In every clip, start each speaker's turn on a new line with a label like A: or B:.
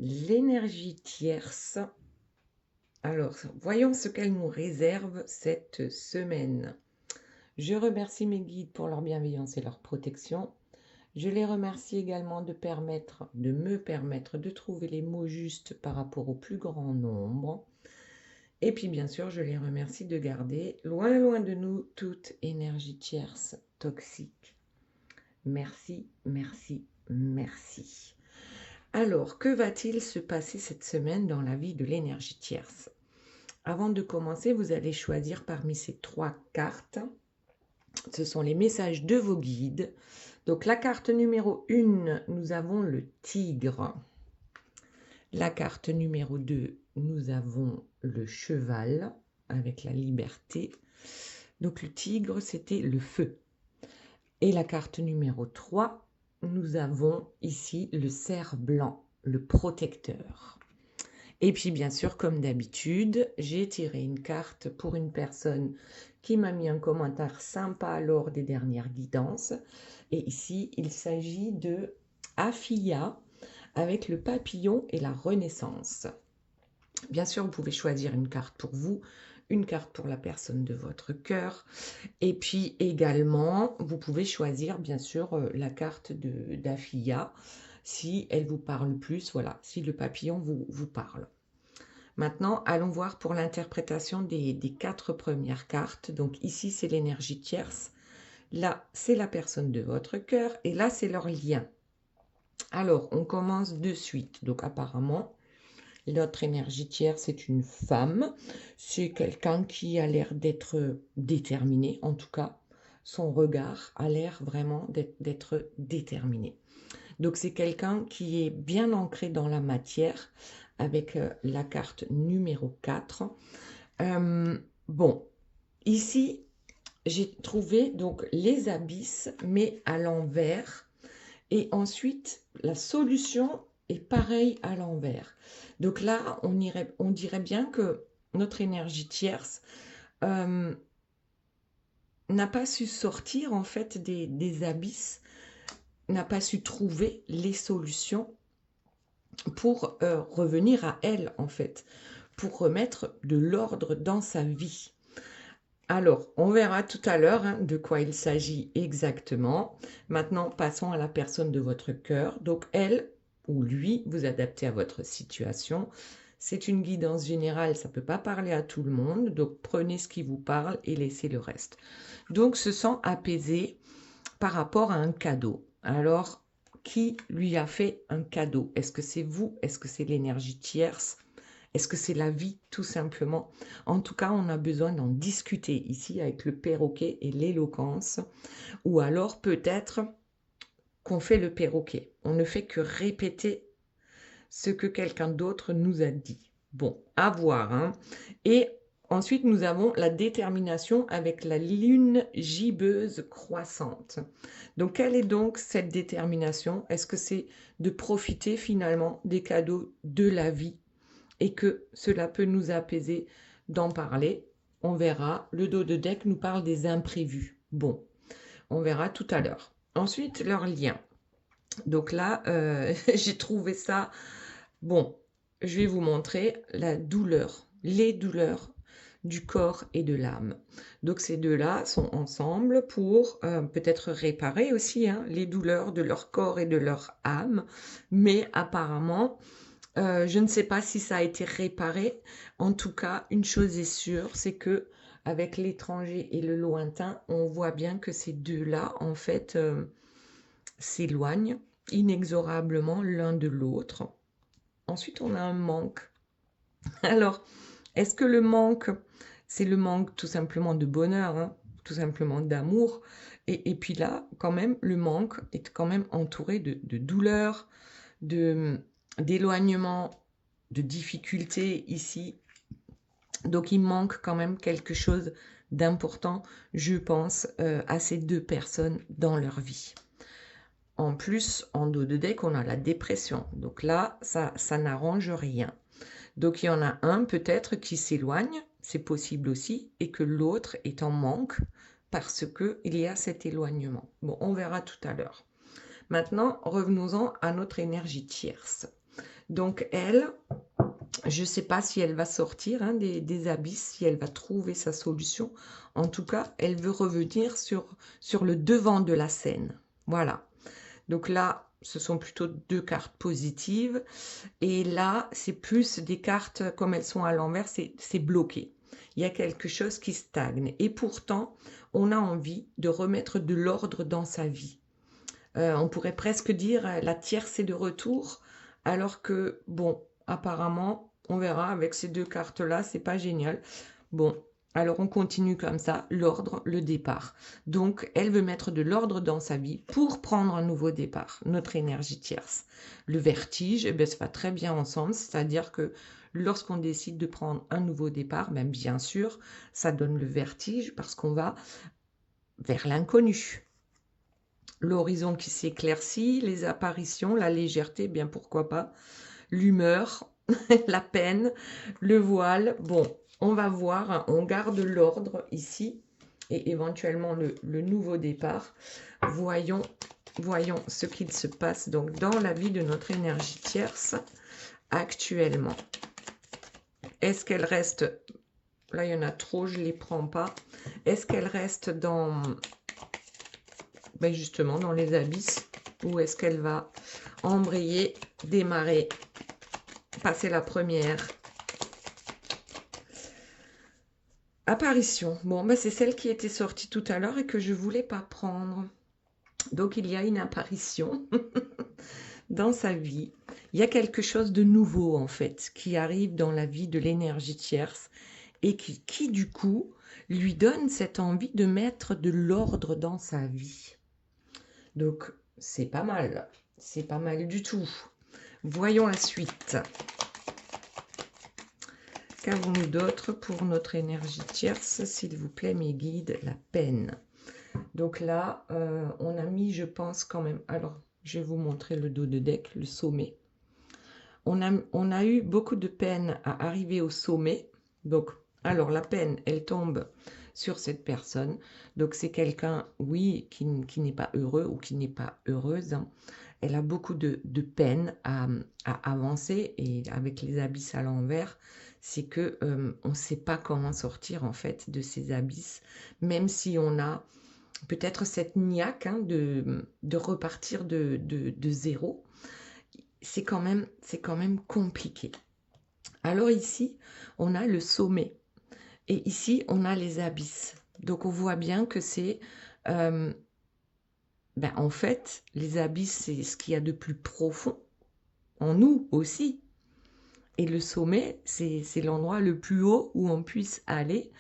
A: l'énergie tierce. Alors, voyons ce qu'elle nous réserve cette semaine. Je remercie mes guides pour leur bienveillance et leur protection. Je les remercie également de me permettre de trouver les mots justes par rapport au plus grand nombre. Et puis bien sûr, je les remercie de garder loin, loin de nous toute énergie tierce toxique. Merci, merci, merci. Alors, que va-t-il se passer cette semaine dans la vie de l'énergie tierce? Avant de commencer, vous allez choisir parmi ces 3 cartes. Ce sont les messages de vos guides. Donc la carte numéro 1, nous avons le tigre. La carte numéro 2, nous avons le cheval avec la liberté. Donc le tigre, c'était le feu. Et la carte numéro 3, nous avons ici le cerf blanc, le protecteur. Et puis bien sûr, comme d'habitude, j'ai tiré une carte pour une personne qui m'a mis un commentaire sympa lors des dernières guidances. Et ici, il s'agit de Afia avec le papillon et la renaissance. Bien sûr, vous pouvez choisir une carte pour vous, une carte pour la personne de votre cœur. Et puis également, vous pouvez choisir bien sûr la carte d'Afia si elle vous parle plus, voilà, si le papillon vous parle. Maintenant, allons voir pour l'interprétation des 4 premières cartes. Donc ici, c'est l'énergie tierce. Là, c'est la personne de votre cœur. Et là, c'est leur lien. Alors, on commence de suite. Donc apparemment, notre énergie tierce, c'est une femme. C'est quelqu'un qui a l'air d'être déterminé, en tout cas. Son regard a l'air vraiment d'être déterminé. Donc c'est quelqu'un qui est bien ancré dans la matière avec la carte numéro 4. Bon, ici, j'ai trouvé donc les abysses, mais à l'envers. Et ensuite, la solution est pareille à l'envers. Donc là, on dirait bien que notre énergie tierce n'a pas su sortir en fait des abysses, n'a pas su trouver les solutions pour revenir à elle en fait, pour remettre de l'ordre dans sa vie. Alors, on verra tout à l'heure de quoi il s'agit exactement. Maintenant, passons à la personne de votre cœur. Donc, elle ou lui, vous adaptez à votre situation. C'est une guidance générale, ça ne peut pas parler à tout le monde. Donc, prenez ce qui vous parle et laissez le reste. Donc, se sent apaisé par rapport à un cadeau. Alors, qui lui a fait un cadeau? Est-ce que c'est vous? Est-ce que c'est l'énergie tierce? Est-ce que c'est la vie, tout simplement? En tout cas, on a besoin d'en discuter ici avec le perroquet et l'éloquence. Ou alors, peut-être qu'on fait le perroquet. On ne fait que répéter ce que quelqu'un d'autre nous a dit. Bon, à voir. Hein. Et ensuite, nous avons la détermination avec la lune gibbeuse croissante. Donc, quelle est donc cette détermination? Est-ce que c'est de profiter finalement des cadeaux de la vie et que cela peut nous apaiser d'en parler? On verra. Le dos de deck nous parle des imprévus. Bon, on verra tout à l'heure. Ensuite, leur lien. Donc là, j'ai trouvé ça... Bon, je vais vous montrer la douleur, les douleurs du corps et de l'âme. Donc ces deux-là sont ensemble pour peut-être réparer aussi les douleurs de leur corps et de leur âme. Mais apparemment, je ne sais pas si ça a été réparé. En tout cas, une chose est sûre, c'est que avec l'étranger et le lointain, on voit bien que ces deux-là, en fait, s'éloignent inexorablement l'un de l'autre. Ensuite, on a un manque. Alors, est-ce que le manque, c'est le manque tout simplement de bonheur, tout simplement d'amour? Et puis là, quand même, le manque est quand même entouré de douleur, d'éloignement, de difficultés ici. Donc, il manque quand même quelque chose d'important, je pense, à ces deux personnes dans leur vie. En plus, en dos de deck, on a la dépression. Donc là, ça n'arrange rien. Donc il y en a un peut-être qui s'éloigne, c'est possible aussi, et que l'autre est en manque parce qu'il y a cet éloignement. Bon, on verra tout à l'heure. Maintenant, revenons-en à notre énergie tierce. Donc elle, je ne sais pas si elle va sortir hein, des abysses, si elle va trouver sa solution. En tout cas, elle veut revenir sur le devant de la scène. Voilà. Donc là, ce sont plutôt 2 cartes positives. Et là, c'est plus des cartes, comme elles sont à l'envers, c'est bloqué. Il y a quelque chose qui stagne. Et pourtant, on a envie de remettre de l'ordre dans sa vie. On pourrait presque dire la tierce est de retour, alors que, bon, apparemment, on verra avec ces 2 cartes-là, c'est pas génial. Bon, alors on continue comme ça, l'ordre, le départ. Donc, elle veut mettre de l'ordre dans sa vie pour prendre un nouveau départ, notre énergie tierce. Le vertige, eh bien, ça va très bien ensemble, c'est-à-dire que lorsqu'on décide de prendre un nouveau départ, ben, bien sûr, ça donne le vertige parce qu'on va vers l'inconnu. L'horizon qui s'éclaircit, les apparitions, la légèreté, bien pourquoi pas, l'humeur, la peine, le voile. Bon, on va voir, hein, on garde l'ordre ici et éventuellement le nouveau départ. Voyons ce qu'il se passe donc dans la vie de notre énergie tierce actuellement. Est-ce qu'elle reste, là il y en a trop, je ne les prends pas. Est-ce qu'elle reste dans... Ben justement dans les abysses, où est-ce qu'elle va embrayer, démarrer, passer la première apparition. Bon, ben c'est celle qui était sortie tout à l'heure et que je voulais pas prendre. Donc il y a une apparition dans sa vie. Il y a quelque chose de nouveau en fait qui arrive dans la vie de l'énergie tierce et qui du coup lui donne cette envie de mettre de l'ordre dans sa vie. Donc, c'est pas mal du tout. Voyons la suite. Qu'avons-nous d'autre pour notre énergie tierce, s'il vous plaît, mes guides? La peine. Donc là, on a mis, je pense quand même... Alors, je vais vous montrer le dos de deck, le sommet. On a eu beaucoup de peine à arriver au sommet. Donc, alors, la peine, elle tombe sur cette personne. Donc, c'est quelqu'un, oui, qui n'est pas heureux ou qui n'est pas heureuse. Elle a beaucoup de peine à avancer et avec les abysses à l'envers, c'est que on ne sait pas comment sortir en fait de ces abysses, même si on a peut-être cette niaque hein, de repartir de zéro. C'est quand même compliqué. Alors ici, on a le sommet. Et ici, on a les abysses. Donc, on voit bien que c'est... ben, en fait, les abysses, c'est ce qu'il y a de plus profond en nous aussi. Et le sommet, c'est l'endroit le plus haut où on puisse aller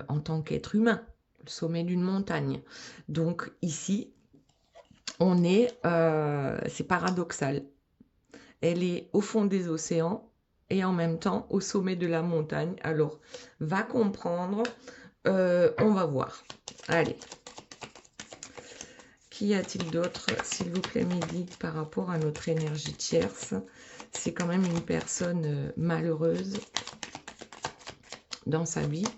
A: en tant qu'être humain. Le sommet d'une montagne. Donc, ici, on est... c'est paradoxal. Elle est au fond des océans et en même temps au sommet de la montagne. Alors, va comprendre, on va voir. Allez. Qu'y a-t-il d'autre, s'il vous plaît, mes guides, par rapport à notre énergie tierce? C'est quand même une personne malheureuse dans sa vie.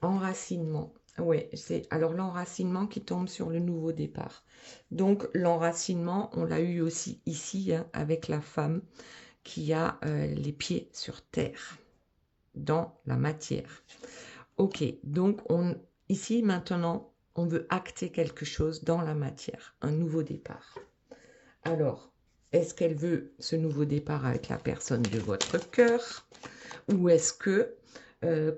A: Enracinement. Ouais, c'est alors l'enracinement qui tombe sur le nouveau départ. Donc, l'enracinement, on l'a eu aussi ici, hein, avec la femme qui a les pieds sur terre, dans la matière. Ok, donc ici maintenant, on veut acter quelque chose dans la matière, un nouveau départ. Alors, est-ce qu'elle veut ce nouveau départ avec la personne de votre cœur? Ou est-ce que,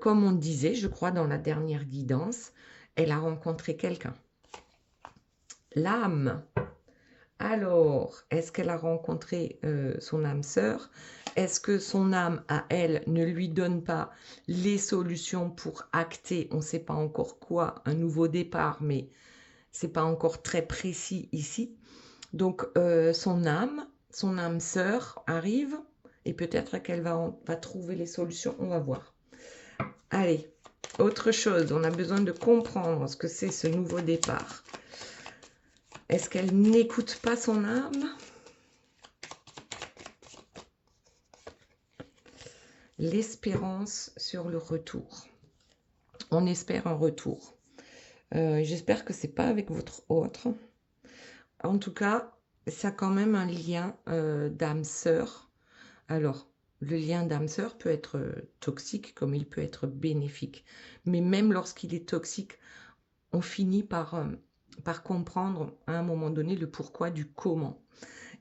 A: comme on disait, je crois dans la dernière guidance, elle a rencontré quelqu'un? L'âme. Alors, est-ce qu'elle a rencontré son âme sœur? Est-ce que son âme, à elle, ne lui donne pas les solutions pour acter, on ne sait pas encore quoi, un nouveau départ, mais ce n'est pas encore très précis ici. Donc, son âme sœur arrive, et peut-être qu'elle va trouver les solutions, on va voir. Allez, autre chose, on a besoin de comprendre ce que c'est ce nouveau départ. Est-ce qu'elle n'écoute pas son âme? L'espérance sur le retour. On espère un retour. J'espère que c'est pas avec votre autre. En tout cas, ça a quand même un lien d'âme sœur Alors, le lien d'âme-sœur peut être toxique comme il peut être bénéfique. Mais même lorsqu'il est toxique, on finit par comprendre à un moment donné le pourquoi du comment.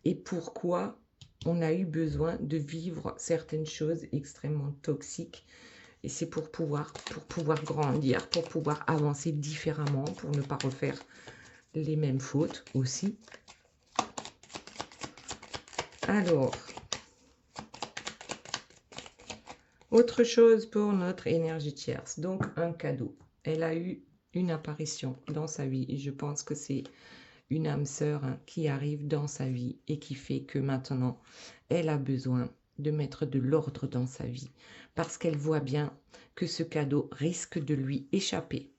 A: Et pourquoi on a eu besoin de vivre certaines choses extrêmement toxiques. Et c'est pour pouvoir grandir, pour pouvoir avancer différemment, pour ne pas refaire les mêmes fautes aussi. Alors, autre chose pour notre énergie tierce, donc un cadeau. Elle a eu une apparition dans sa vie et je pense que c'est une âme sœur qui arrive dans sa vie et qui fait que maintenant, elle a besoin de mettre de l'ordre dans sa vie parce qu'elle voit bien que ce cadeau risque de lui échapper.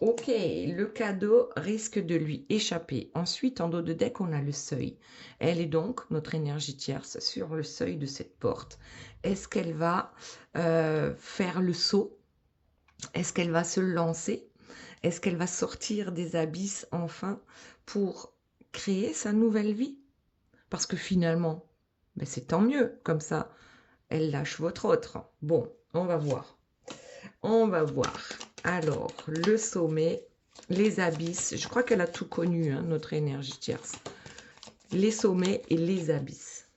A: Ok, le cadeau risque de lui échapper. Ensuite, en dos de deck, on a le seuil. Elle est donc, notre énergie tierce, sur le seuil de cette porte. Est-ce qu'elle va faire le saut? Est-ce qu'elle va se lancer? Est-ce qu'elle va sortir des abysses enfin pour créer sa nouvelle vie? Parce que finalement, ben c'est tant mieux, comme ça, elle lâche votre autre. Bon, on va voir. On va voir. Alors, le sommet, les abysses. Je crois qu'elle a tout connu, hein, notre énergie tierce. Les sommets et les abysses.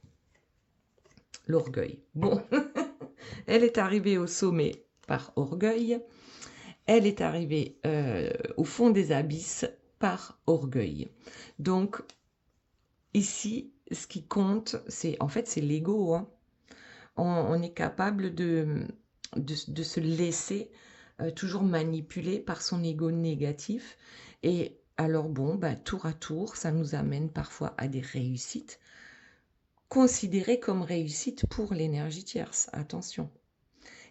A: L'orgueil. Bon, elle est arrivée au sommet par orgueil. Elle est arrivée au fond des abysses par orgueil. Donc, ici, ce qui compte, c'est en fait, c'est l'ego. Hein. On est capable de se laisser toujours manipuler par son ego négatif. Et alors, bon, bah, tour à tour, ça nous amène parfois à des réussites, considérées comme réussites pour l'énergie tierce. Attention.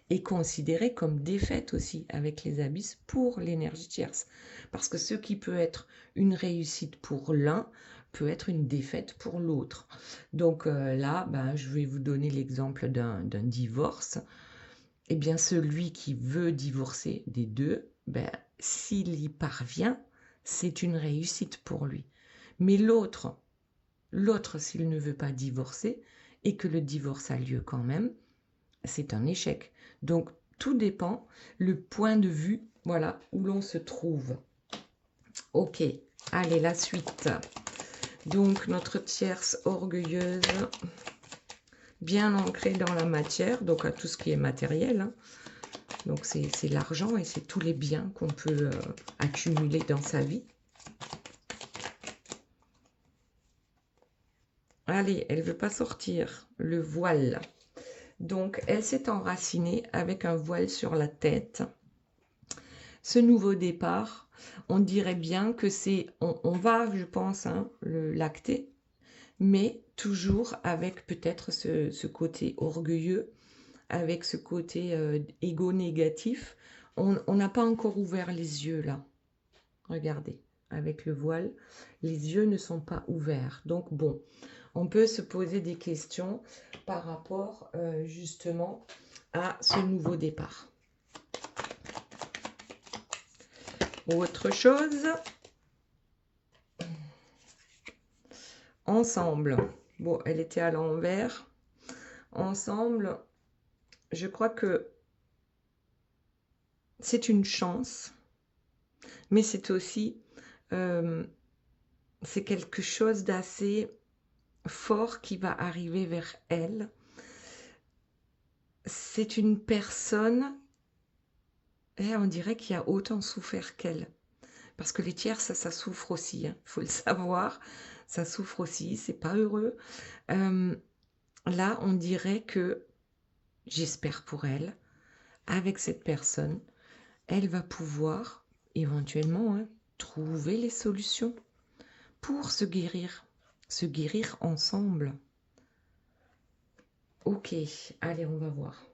A: Et considéré comme défaite aussi avec les abysses pour l'énergie tierce. Parce que ce qui peut être une réussite pour l'un peut être une défaite pour l'autre. Donc là, ben, je vais vous donner l'exemple d'un divorce. Eh bien, celui qui veut divorcer des deux, ben, s'il y parvient, c'est une réussite pour lui. Mais l'autre, s'il ne veut pas divorcer et que le divorce a lieu quand même, c'est un échec. Donc, tout dépend le point de vue, voilà, où l'on se trouve. Ok, allez, la suite. Donc, notre tierce orgueilleuse, bien ancrée dans la matière, donc à tout ce qui est matériel. Hein. Donc, c'est l'argent et c'est tous les biens qu'on peut accumuler dans sa vie. Allez, elle ne veut pas sortir. Le voile. Donc, elle s'est enracinée avec un voile sur la tête. Ce nouveau départ, on dirait bien que c'est, on va, je pense, hein, l'acter, mais toujours avec peut-être ce côté orgueilleux, avec ce côté égo négatif. On n'a pas encore ouvert les yeux là. Regardez, avec le voile, les yeux ne sont pas ouverts. Donc bon, on peut se poser des questions par rapport justement à ce nouveau départ. Autre chose, ensemble. Bon, elle était à l'envers. Ensemble, je crois que c'est une chance, mais c'est aussi c'est quelque chose d'assez fort qui va arriver vers elle. C'est une personne, et on dirait qu'il y a autant souffert qu'elle. Parce que les tierces, ça souffre aussi, il faut le savoir. Ça souffre aussi, c'est pas heureux. Là, on dirait que, j'espère pour elle, avec cette personne, elle va pouvoir éventuellement hein, trouver les solutions pour se guérir ensemble. Ok, allez, on va voir.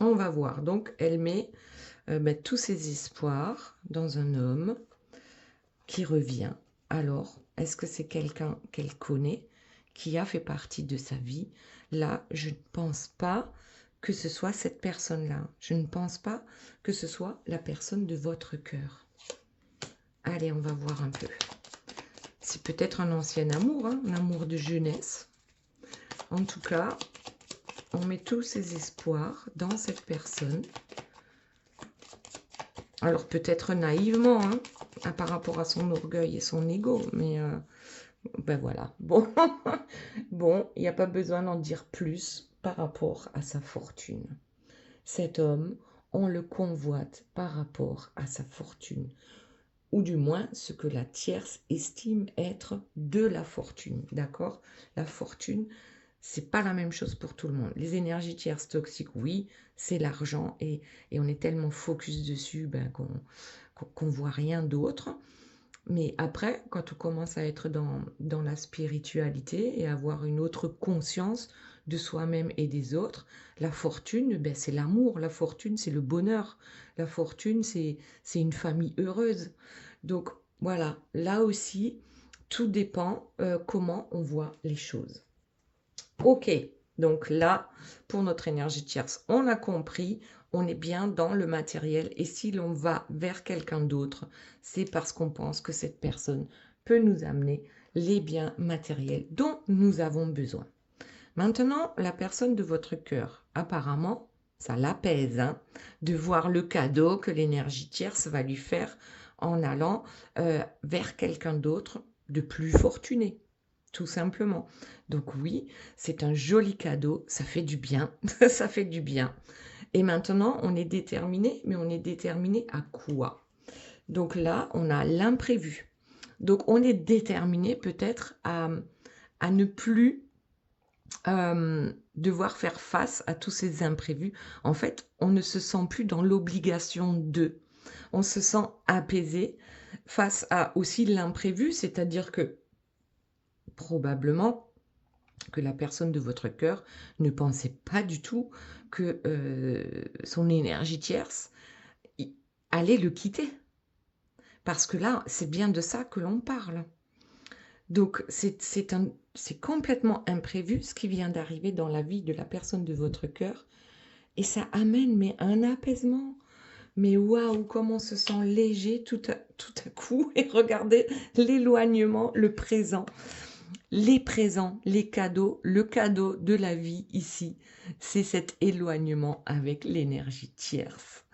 A: On va voir. Donc, elle met tous ses espoirs dans un homme qui revient. Alors, est-ce que c'est quelqu'un qu'elle connaît, qui a fait partie de sa vie? Là, je ne pense pas que ce soit cette personne-là. Je ne pense pas que ce soit la personne de votre cœur. Allez, on va voir un peu. C'est peut-être un ancien amour, hein, un amour de jeunesse. En tout cas, on met tous ses espoirs dans cette personne. Alors peut-être naïvement, hein, par rapport à son orgueil et son ego, mais ben voilà. Bon, bon, il n'y a pas besoin d'en dire plus par rapport à sa fortune. Cet homme, on le convoite par rapport à sa fortune, ou du moins ce que la tierce estime être de la fortune, d'accord? La fortune, c'est pas la même chose pour tout le monde. Les énergies tierces toxiques, oui, c'est l'argent et on est tellement focus dessus ben, qu'on voit rien d'autre. Mais après, quand on commence à être dans la spiritualité et avoir une autre conscience de soi-même et des autres, la fortune, ben, c'est l'amour, la fortune, c'est le bonheur, la fortune, c'est une famille heureuse. Donc voilà, là aussi, tout dépend comment on voit les choses. Ok, donc là, pour notre énergie tierce, on a compris, on est bien dans le matériel et si l'on va vers quelqu'un d'autre, c'est parce qu'on pense que cette personne peut nous amener les biens matériels dont nous avons besoin. Maintenant, la personne de votre cœur, apparemment, ça l'apaise, hein, de voir le cadeau que l'énergie tierce va lui faire en allant vers quelqu'un d'autre de plus fortuné. Tout simplement. Donc oui, c'est un joli cadeau, ça fait du bien, ça fait du bien. Et maintenant, on est déterminé, mais on est déterminé à quoi? Donc là, on a l'imprévu. Donc on est déterminé peut-être à ne plus devoir faire face à tous ces imprévus. En fait, on ne se sent plus dans l'obligation de. On se sent apaisé face à aussi l'imprévu, c'est-à-dire que probablement que la personne de votre cœur ne pensait pas du tout que son énergie tierce allait le quitter. Parce que là, c'est bien de ça que l'on parle. Donc, c'est complètement imprévu ce qui vient d'arriver dans la vie de la personne de votre cœur. Et ça amène mais un apaisement. Mais waouh, comment on se sent léger tout à coup. Et regardez l'éloignement, le présent. Les présents, les cadeaux, le cadeau de la vie ici, c'est cet éloignement avec l'énergie tierce.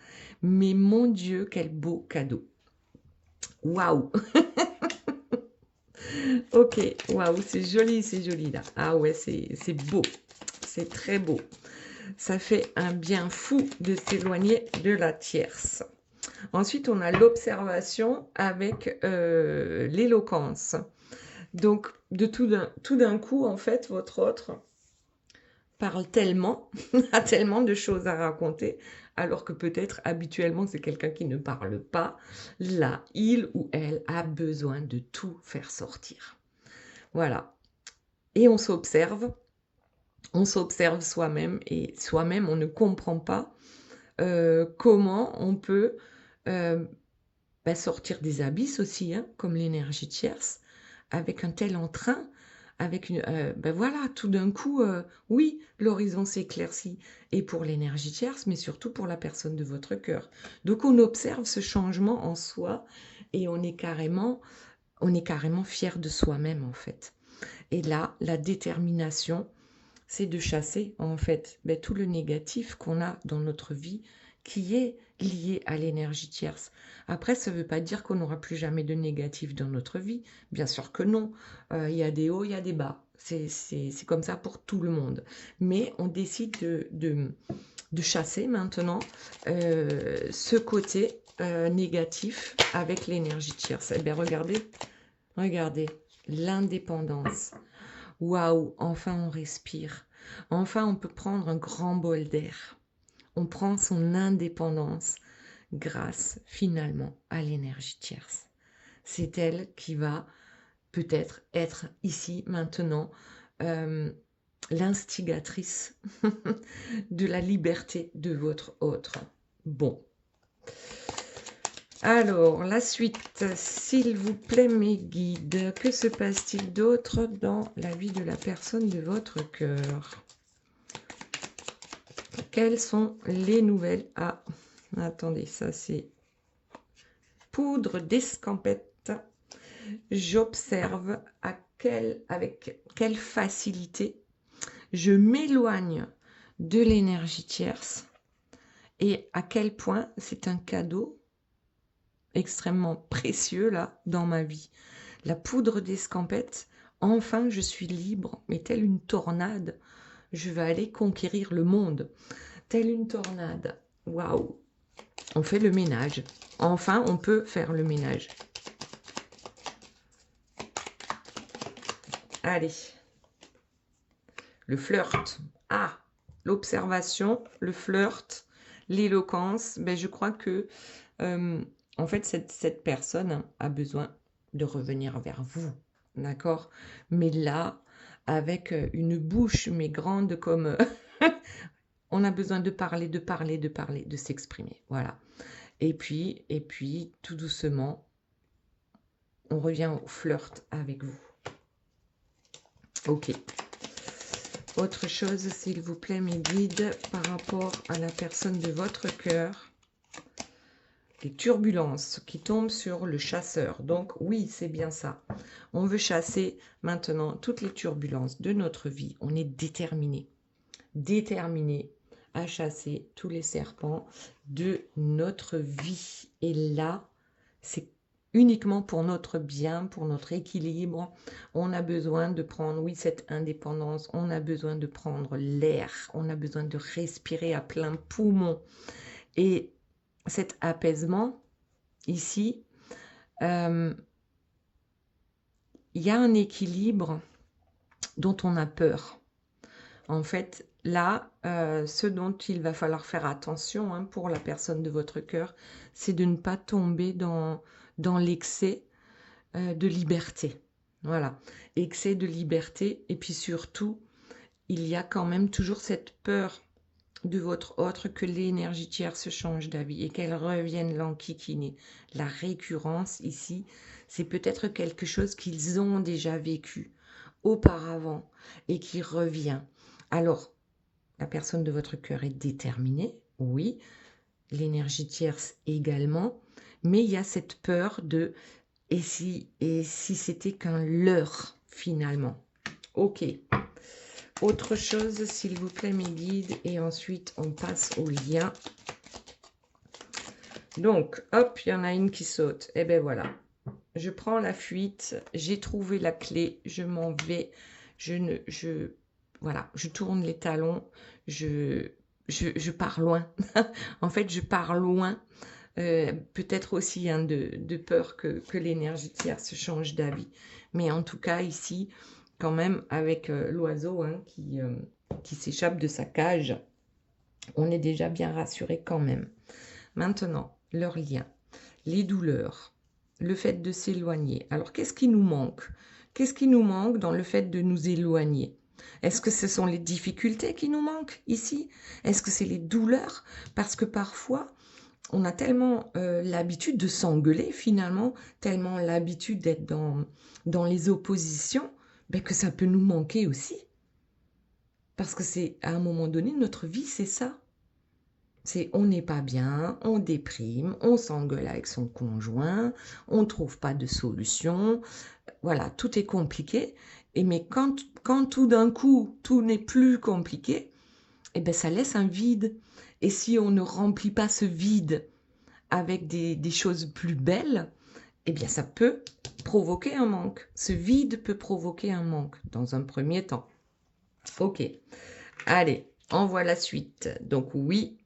A: Mais mon Dieu, quel beau cadeau. Waouh. Ok, waouh, c'est joli là. Ah ouais, c'est beau, c'est très beau. Ça fait un bien fou de s'éloigner de la tierce. Ensuite, on a l'observation avec l'éloquence. Donc, de tout d'un coup, en fait, votre autre parle tellement, a tellement de choses à raconter, alors que peut-être habituellement c'est quelqu'un qui ne parle pas. Là, il ou elle a besoin de tout faire sortir. Voilà. Et on s'observe soi-même et soi-même on ne comprend pas comment on peut sortir des abysses aussi, hein, comme l'énergie tierce, avec un tel entrain, avec une, voilà, tout d'un coup, oui, l'horizon s'éclaircit, et pour l'énergie tierce, mais surtout pour la personne de votre cœur. Donc on observe ce changement en soi, et on est carrément fier de soi-même, en fait. Et là, la détermination, c'est de chasser, en fait, tout le négatif qu'on a dans notre vie, qui est lié à l'énergie tierce. Après, ça ne veut pas dire qu'on n'aura plus jamais de négatif dans notre vie. Bien sûr que non. Il y a des hauts, il y a des bas. C'est comme ça pour tout le monde. Mais on décide de chasser maintenant ce côté négatif avec l'énergie tierce. Eh bien, regardez, l'indépendance. Waouh, enfin on respire. Enfin on peut prendre un grand bol d'air. On prend son indépendance grâce finalement à l'énergie tierce. C'est elle qui va peut-être être ici maintenant l'instigatrice de la liberté de votre autre. Bon. Alors, la suite, s'il vous plaît, mes guides, que se passe-t-il d'autre dans la vie de la personne de votre cœur? Quelles sont les nouvelles? Ah, attendez, ça c'est poudre d'escampette. J'observe avec quelle facilité je m'éloigne de l'énergie tierce et à quel point c'est un cadeau extrêmement précieux là dans ma vie. La poudre d'escampette, enfin je suis libre, mais telle une tornade, je vais aller conquérir le monde. Telle une tornade, waouh! On fait le ménage. Enfin, on peut faire le ménage. Allez. Le flirt. Ah, l'observation, le flirt, l'éloquence. Ben, je crois que, en fait, cette personne a besoin de revenir vers vous. D'accord? Mais là, avec une bouche, mais grande comme... on a besoin de parler, de s'exprimer. Voilà. Et puis, tout doucement, on revient au flirt avec vous. Ok. Autre chose, s'il vous plaît, mes guides, par rapport à la personne de votre cœur. Les turbulences qui tombent sur le chasseur. Donc, oui, c'est bien ça. On veut chasser maintenant toutes les turbulences de notre vie. On est déterminé. Déterminé à chasser tous les serpents de notre vie. Et là, c'est uniquement pour notre bien, pour notre équilibre. On a besoin de prendre, oui, cette indépendance. On a besoin de prendre l'air. On a besoin de respirer à plein poumon. Et cet apaisement, ici, il y a un équilibre dont on a peur. En fait, là, ce dont il va falloir faire attention pour la personne de votre cœur, c'est de ne pas tomber dans l'excès de liberté. Voilà, excès de liberté. Et puis surtout, il y a quand même toujours cette peur de votre autre que l'énergie tierce change d'avis et qu'elle revienne l'enquiquiner. La récurrence ici, c'est peut-être quelque chose qu'ils ont déjà vécu auparavant et qui revient. Alors, la personne de votre cœur est déterminée, oui, l'énergie tierce également, mais il y a cette peur de « et si c'était qu'un leurre finalement ?» Ok. Autre chose, s'il vous plaît, mes guides, et ensuite on passe au lien. Donc, hop, il y en a une qui saute. Et ben voilà, je prends la fuite, j'ai trouvé la clé, je m'en vais, voilà, je tourne les talons, je pars loin. En fait, je pars loin. Peut-être aussi de peur que l'énergie tierce change d'avis. Mais en tout cas, ici, quand même, avec l'oiseau qui s'échappe de sa cage, on est déjà bien rassuré quand même. Maintenant, leur lien, les douleurs, le fait de s'éloigner. Alors, qu'est-ce qui nous manque? Qu'est-ce qui nous manque dans le fait de nous éloigner? Est-ce que ce sont les difficultés qui nous manquent ici? Est-ce que c'est les douleurs? Parce que parfois, on a tellement l'habitude de s'engueuler finalement, tellement l'habitude d'être dans les oppositions, que ça peut nous manquer aussi. Parce que c'est à un moment donné, notre vie, c'est ça. C'est on n'est pas bien, on déprime, on s'engueule avec son conjoint, on ne trouve pas de solution. Voilà, tout est compliqué. Mais quand tout d'un coup, tout n'est plus compliqué, ça laisse un vide. Et si on ne remplit pas ce vide avec des choses plus belles, ça peut provoquer un manque. Ce vide peut provoquer un manque dans un premier temps. Ok, allez, on voit la suite. Donc oui,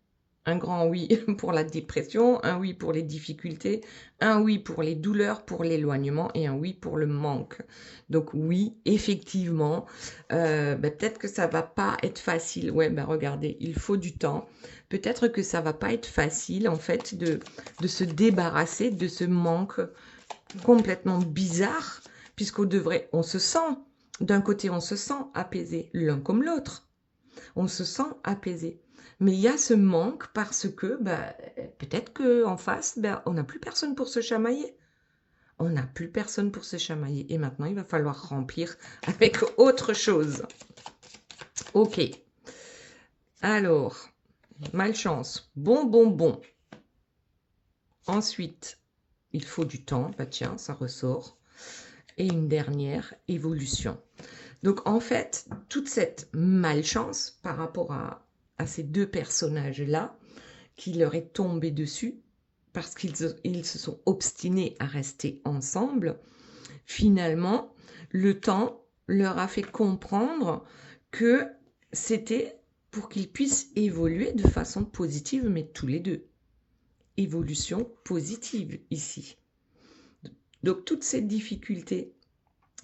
A: un grand oui pour la dépression, un oui pour les difficultés, un oui pour les douleurs, pour l'éloignement et un oui pour le manque. Donc oui, effectivement, peut-être que ça va pas être facile. Ouais, regardez, il faut du temps. Peut-être que ça va pas être facile en fait de se débarrasser de ce manque complètement bizarre, on se sent, d'un côté on se sent apaisé, l'un comme l'autre. On se sent apaisé. Mais il y a ce manque parce que peut-être qu'en face, on n'a plus personne pour se chamailler. On n'a plus personne pour se chamailler. Et maintenant, il va falloir remplir avec autre chose. Ok. Alors, malchance. Bon. Ensuite, il faut du temps. Tiens, ça ressort. Et une dernière, évolution. Donc, en fait, toute cette malchance par rapport à ces deux personnages-là, qui leur est tombée dessus, parce qu'ils se sont obstinés à rester ensemble, finalement, le temps leur a fait comprendre que c'était pour qu'ils puissent évoluer de façon positive, mais tous les deux. Évolution positive ici. Donc, toutes ces difficultés,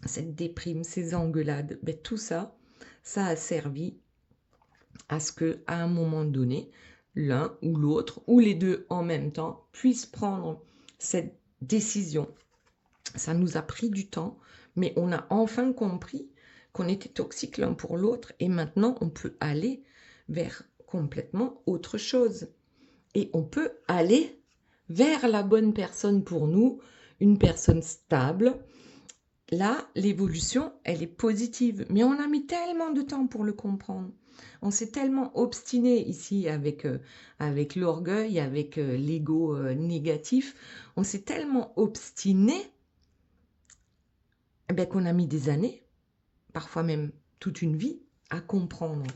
A: cette déprime, ces engueulades, ben, tout ça, ça a servi à ce qu'à un moment donné, l'un ou l'autre, ou les deux en même temps, puissent prendre cette décision. Ça nous a pris du temps, mais on a enfin compris qu'on était toxiques l'un pour l'autre, et maintenant on peut aller vers complètement autre chose. Et on peut aller vers la bonne personne pour nous, une personne stable. Là, l'évolution, elle est positive, mais on a mis tellement de temps pour le comprendre. On s'est tellement obstiné ici avec l'orgueil, avec l'ego négatif. On s'est tellement obstiné qu'on a mis des années, parfois même toute une vie, à comprendre.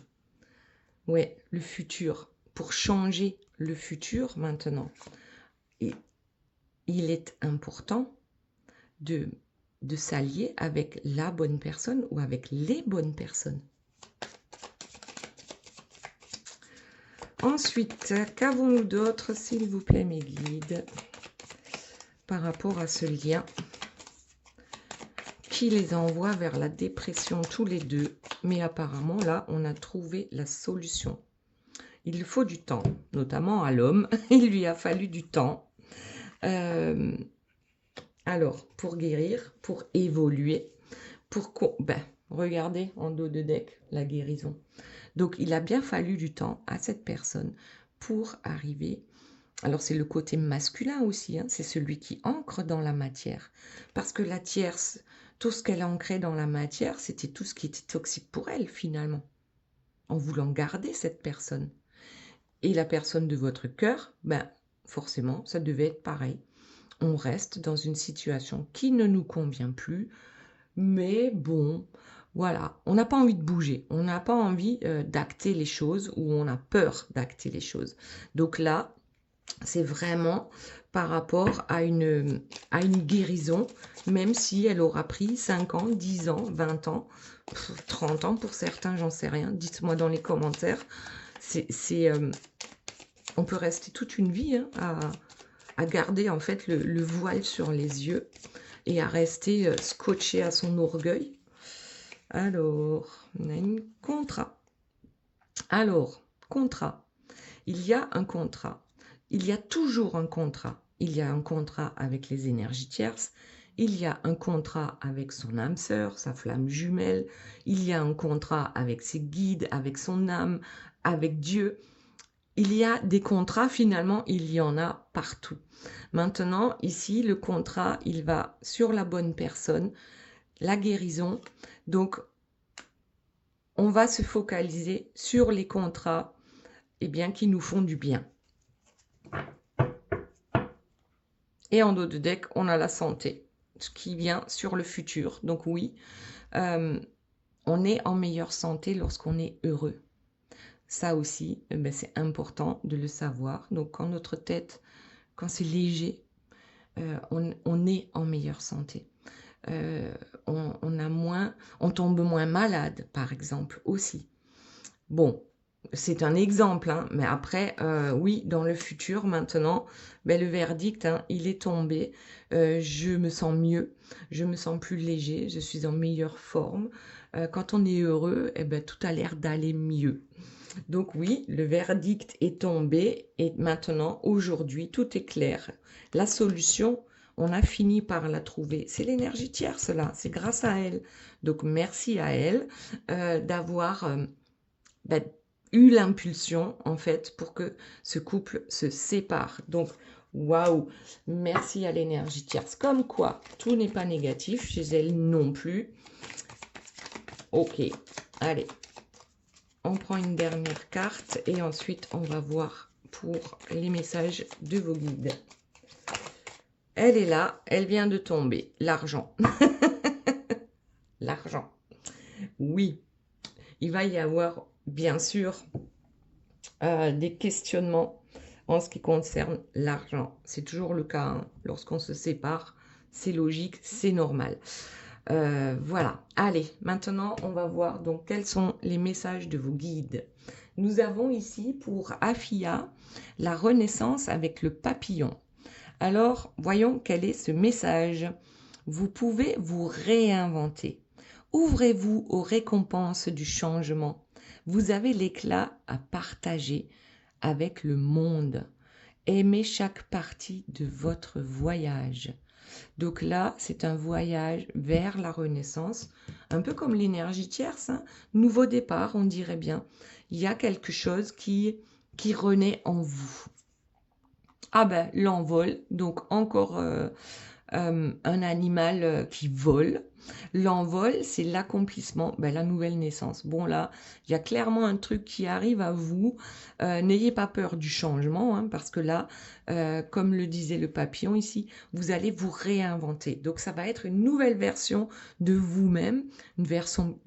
A: Ouais, le futur, pour changer le futur maintenant. Et il est important de s'allier avec la bonne personne ou avec les bonnes personnes. Ensuite, qu'avons-nous d'autre, s'il vous plaît, mes guides, par rapport à ce lien qui les envoie vers la dépression tous les deux. Mais apparemment, là, on a trouvé la solution. Il faut du temps, notamment à l'homme. Il lui a fallu du temps. Alors, pour guérir, pour évoluer, regardez en dos de deck, la guérison. Donc, il a bien fallu du temps à cette personne pour arriver. Alors, c'est le côté masculin aussi, hein, c'est celui qui ancre dans la matière. Parce que la tierce, tout ce qu'elle ancrait dans la matière, c'était tout ce qui était toxique pour elle, finalement. En voulant garder cette personne. Et la personne de votre cœur, forcément, ça devait être pareil. On reste dans une situation qui ne nous convient plus, mais bon, voilà, on n'a pas envie de bouger, on n'a pas envie d'acter les choses, ou on a peur d'acter les choses. Donc là, c'est vraiment par rapport à une guérison, même si elle aura pris 5 ans, 10 ans, 20 ans, 30 ans pour certains, j'en sais rien, dites-moi dans les commentaires. On peut rester toute une vie à garder en fait le voile sur les yeux et à rester scotché à son orgueil. Alors, on a un contrat. Alors, contrat. Il y a un contrat. Il y a toujours un contrat. Il y a un contrat avec les énergies tierces. Il y a un contrat avec son âme sœur, sa flamme jumelle. Il y a un contrat avec ses guides, avec son âme, avec Dieu. Il y a des contrats, finalement, il y en a partout. Maintenant, ici, le contrat, il va sur la bonne personne, la guérison. Donc, on va se focaliser sur les contrats qui nous font du bien. Et en dos de deck, on a la santé, ce qui vient sur le futur. Donc oui, on est en meilleure santé lorsqu'on est heureux. Ça aussi, c'est important de le savoir. Donc quand notre tête, quand c'est léger, on est en meilleure santé. On tombe moins malade, par exemple, aussi. Bon, c'est un exemple, hein, mais après, oui, dans le futur, maintenant, le verdict, hein, il est tombé. Je me sens mieux, je me sens plus léger, je suis en meilleure forme. Quand on est heureux, tout a l'air d'aller mieux. Donc oui, le verdict est tombé et maintenant, aujourd'hui, tout est clair. La solution, on a fini par la trouver. C'est l'énergie tierce, là, c'est grâce à elle. Donc merci à elle d'avoir eu l'impulsion, en fait, pour que ce couple se sépare. Donc, waouh, merci à l'énergie tierce. Comme quoi, tout n'est pas négatif chez elle non plus. Ok, allez. On prend une dernière carte et ensuite on va voir pour les messages de vos guides. Elle est là, elle vient de tomber. L'argent. L'argent. Oui, il va y avoir bien sûr des questionnements en ce qui concerne l'argent. C'est toujours le cas, hein. Lorsqu'on se sépare, c'est logique, c'est normal. Voilà. Allez, maintenant, on va voir donc quels sont les messages de vos guides. Nous avons ici pour Afia la renaissance avec le papillon. Alors, voyons quel est ce message. Vous pouvez vous réinventer. Ouvrez-vous aux récompenses du changement. Vous avez l'éclat à partager avec le monde. Aimez chaque partie de votre voyage. Donc là, c'est un voyage vers la renaissance, un peu comme l'énergie tierce, hein. Nouveau départ, on dirait bien. Il y a quelque chose qui renaît en vous. Ah ben, l'envol, donc encore un animal qui vole. L'envol, c'est l'accomplissement, ben, la nouvelle naissance. Bon là, il y a clairement un truc qui arrive à vous. N'ayez pas peur du changement, hein, parce que là, comme le disait le papillon ici, vous allez vous réinventer. Donc ça va être une nouvelle version de vous-même, une version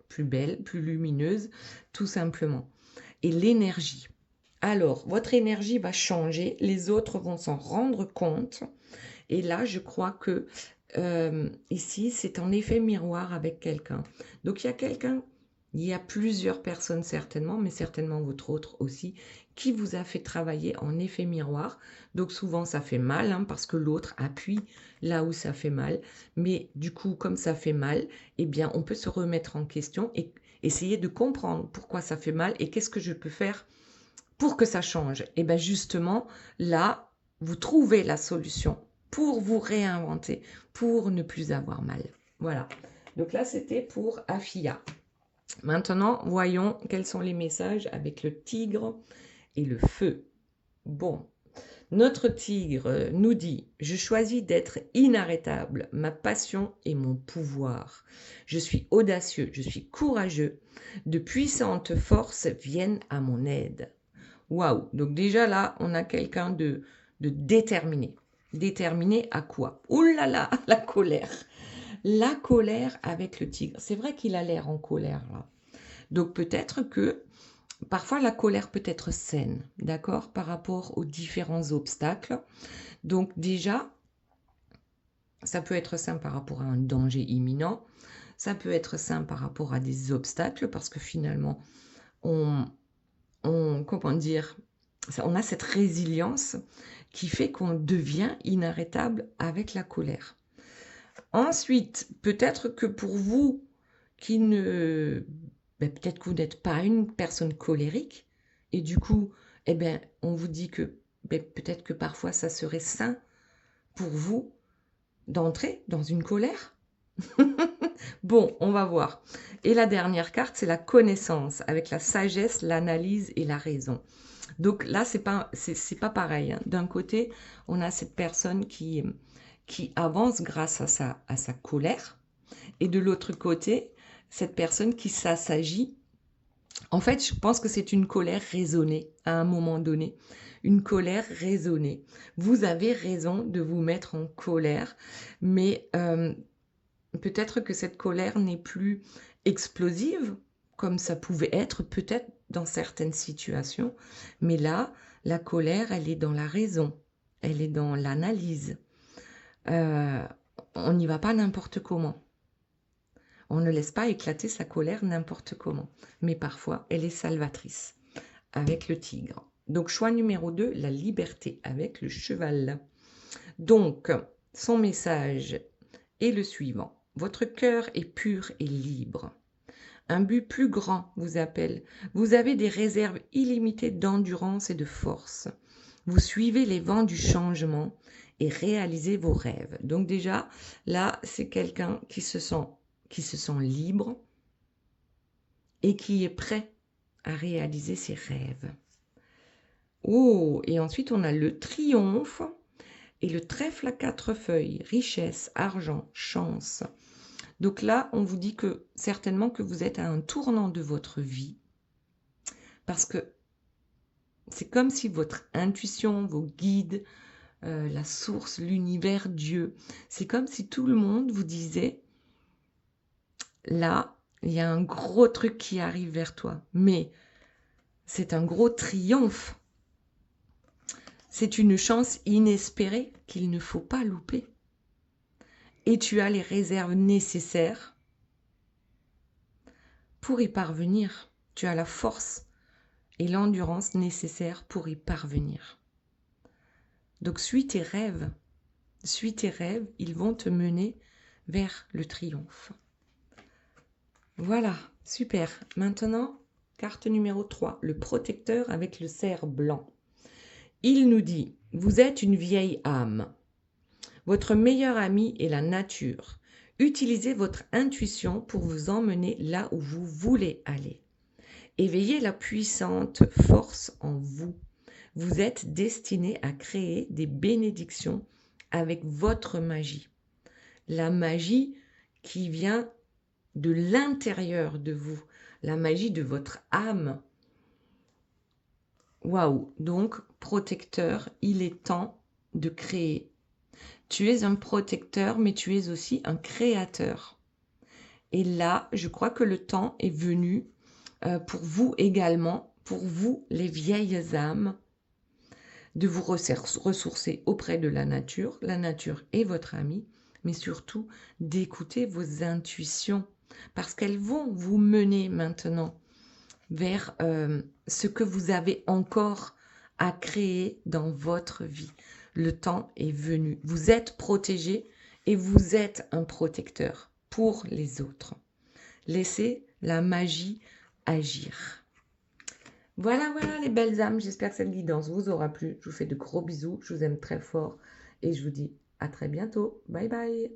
A: plus belle, plus lumineuse, tout simplement. Et l'énergie. Alors, votre énergie va changer, les autres vont s'en rendre compte. Et là, je crois que ici, c'est en effet miroir avec quelqu'un. Donc, il y a plusieurs personnes certainement, mais certainement votre autre aussi, qui vous a fait travailler en effet miroir. Donc, souvent, ça fait mal, hein, parce que l'autre appuie là où ça fait mal. Mais du coup, comme ça fait mal, eh bien, on peut se remettre en question et essayer de comprendre pourquoi ça fait mal et qu'est-ce que je peux faire pour que ça change. Et bien justement, là, vous trouvez la solution pour vous réinventer, pour ne plus avoir mal. Voilà. Donc là, c'était pour Afia. Maintenant, voyons quels sont les messages avec le tigre et le feu. Bon, notre tigre nous dit « Je choisis d'être inarrêtable, ma passion est mon pouvoir. Je suis audacieux, je suis courageux. De puissantes forces viennent à mon aide. » Waouh! Donc déjà là, on a quelqu'un de déterminé. Déterminé à quoi? Ouh là là, la colère. La colère avec le tigre. C'est vrai qu'il a l'air en colère là. Donc peut-être que parfois la colère peut être saine, d'accord, par rapport aux différents obstacles. Donc déjà, ça peut être sain par rapport à un danger imminent. Ça peut être sain par rapport à des obstacles parce que finalement, comment dire, on a cette résilience qui fait qu'on devient inarrêtable avec la colère. Ensuite, peut-être que pour vous qui peut-être que vous n'êtes pas une personne colérique et du coup, on vous dit que peut-être que parfois ça serait sain pour vous d'entrer dans une colère. Bon, on va voir. Et la dernière carte, c'est la connaissance, avec la sagesse, l'analyse et la raison. Donc là, c'est pas pareil, hein. D'un côté, on a cette personne qui avance grâce à sa colère, et de l'autre côté, cette personne qui s'assagit. En fait, je pense que c'est une colère raisonnée à un moment donné. Une colère raisonnée. Vous avez raison de vous mettre en colère, mais peut-être que cette colère n'est plus explosive, comme ça pouvait être peut-être dans certaines situations. Mais là, la colère, elle est dans la raison, elle est dans l'analyse. On n'y va pas n'importe comment. On ne laisse pas éclater sa colère n'importe comment. Mais parfois, elle est salvatrice, avec le tigre. Donc, choix numéro 2, la liberté, avec le cheval. Donc, son message est le suivant. Votre cœur est pur et libre. Un but plus grand vous appelle. Vous avez des réserves illimitées d'endurance et de force. Vous suivez les vents du changement et réalisez vos rêves. Donc déjà, là, c'est quelqu'un qui se sent libre et qui est prêt à réaliser ses rêves. Oh, et ensuite on a le triomphe et le trèfle à 4 feuilles, richesse, argent, chance. Donc là, on vous dit que certainement que vous êtes à un tournant de votre vie parce que c'est comme si votre intuition, vos guides, la source, l'univers, Dieu, c'est comme si tout le monde vous disait là, Il y a un gros truc qui arrive vers toi, mais c'est un gros triomphe. C'est une chance inespérée qu'il ne faut pas louper. Et tu as les réserves nécessaires pour y parvenir. Tu as la force et l'endurance nécessaires pour y parvenir. Donc suis tes rêves. Suis tes rêves, ils vont te mener vers le triomphe. Voilà, super. Maintenant, carte numéro 3, le protecteur avec le cerf blanc. Il nous dit, vous êtes une vieille âme. Votre meilleur ami est la nature. Utilisez votre intuition pour vous emmener là où vous voulez aller. Éveillez la puissante force en vous. Vous êtes destiné à créer des bénédictions avec votre magie. La magie qui vient de l'intérieur de vous, la magie de votre âme. Waouh! Donc, protecteur, il est temps de créer. Tu es un protecteur, mais tu es aussi un créateur. Et là, je crois que le temps est venu pour vous également, pour vous les vieilles âmes, de vous ressourcer auprès de la nature. La nature est votre amie, mais surtout d'écouter vos intuitions, parce qu'elles vont vous mener maintenant vers ce que vous avez encore à créer dans votre vie. Le temps est venu. Vous êtes protégé et vous êtes un protecteur pour les autres. Laissez la magie agir. Voilà les belles âmes. J'espère que cette guidance vous aura plu. Je vous fais de gros bisous. Je vous aime très fort et je vous dis à très bientôt. Bye bye.